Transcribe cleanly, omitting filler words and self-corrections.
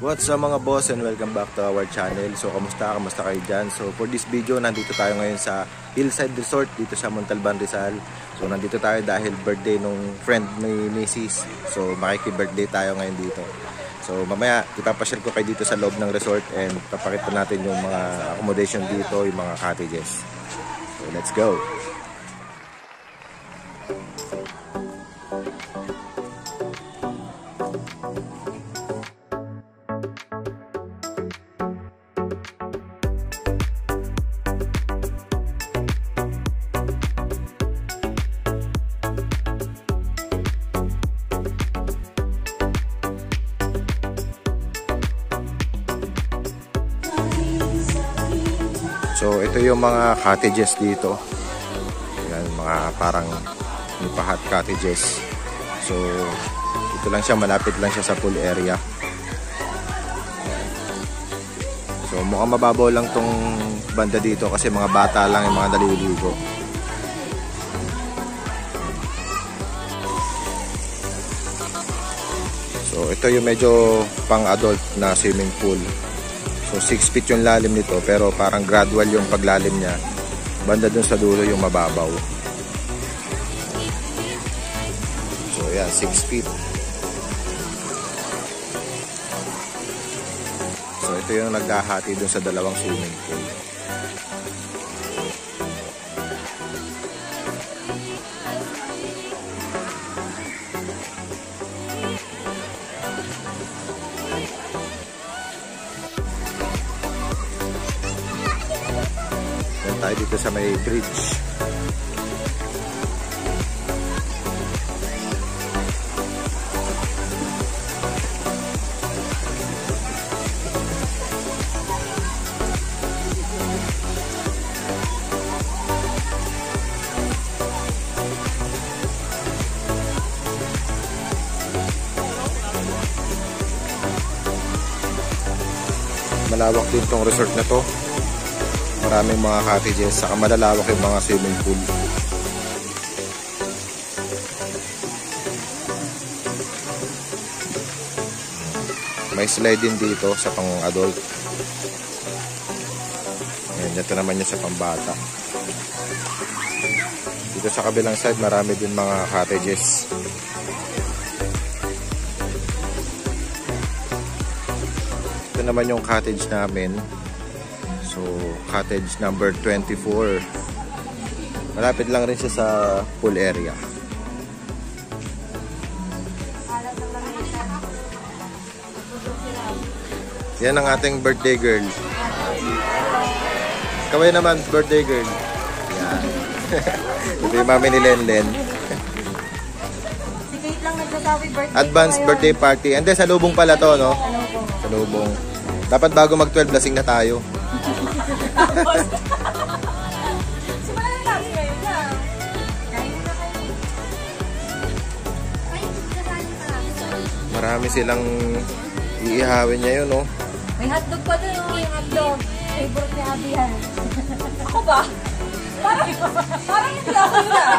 What's up mga boss and welcome back to our channel. So kamusta kayo dyan? So for this video, nandito tayo ngayon sa Hillside Resort dito sa Montalban, Rizal. So nandito tayo dahil birthday nung friend ni Mrs. So makiki-birthday tayo ngayon dito. So mamaya ipapasyal ko kayo dito sa loob ng resort and papakita natin yung mga accommodation dito, yung mga cottages. So let's go! So ito yung mga cottages dito. Yan, mga parang nipahat cottages. So ito lang siya, malapit lang siya sa pool area. So mukhang mababaw lang tong banda dito kasi mga bata lang yung mga naliligo. So ito yung medyo pang adult na swimming pool. So 6 feet yung lalim nito pero parang gradual yung paglalim niya. Banda dun sa dulo yung mababaw. So yan, 6 feet. So ito yung naghahati dun sa dalawang swimming pool. Tayo dito sa may bridge. Malawak din tong resort na to. Maraming mga cottages, saka malalawak yung mga swimming pool. May slide din dito sa pang adult. Ayan, ito naman yung sa pambata. Dito sa kabilang side, marami din mga cottages. Ito naman yung cottage namin. So, cottage number 24. Malapit lang rin siya sa pool area. Yan ang ating birthday girl. Kaway naman, birthday girl. Yan. Ito yung mami ni Lenlen. Advanced birthday party. And then, sa lubong pala to, no? Sa lubong. Dapat bago mag-12, lasing na tayo. Marami silang iihawin niya yun, no? May hotdog pa doon, yung hotdog. Favorite ni Abby yan. Ako ba? Parang hindi ako yun, ah.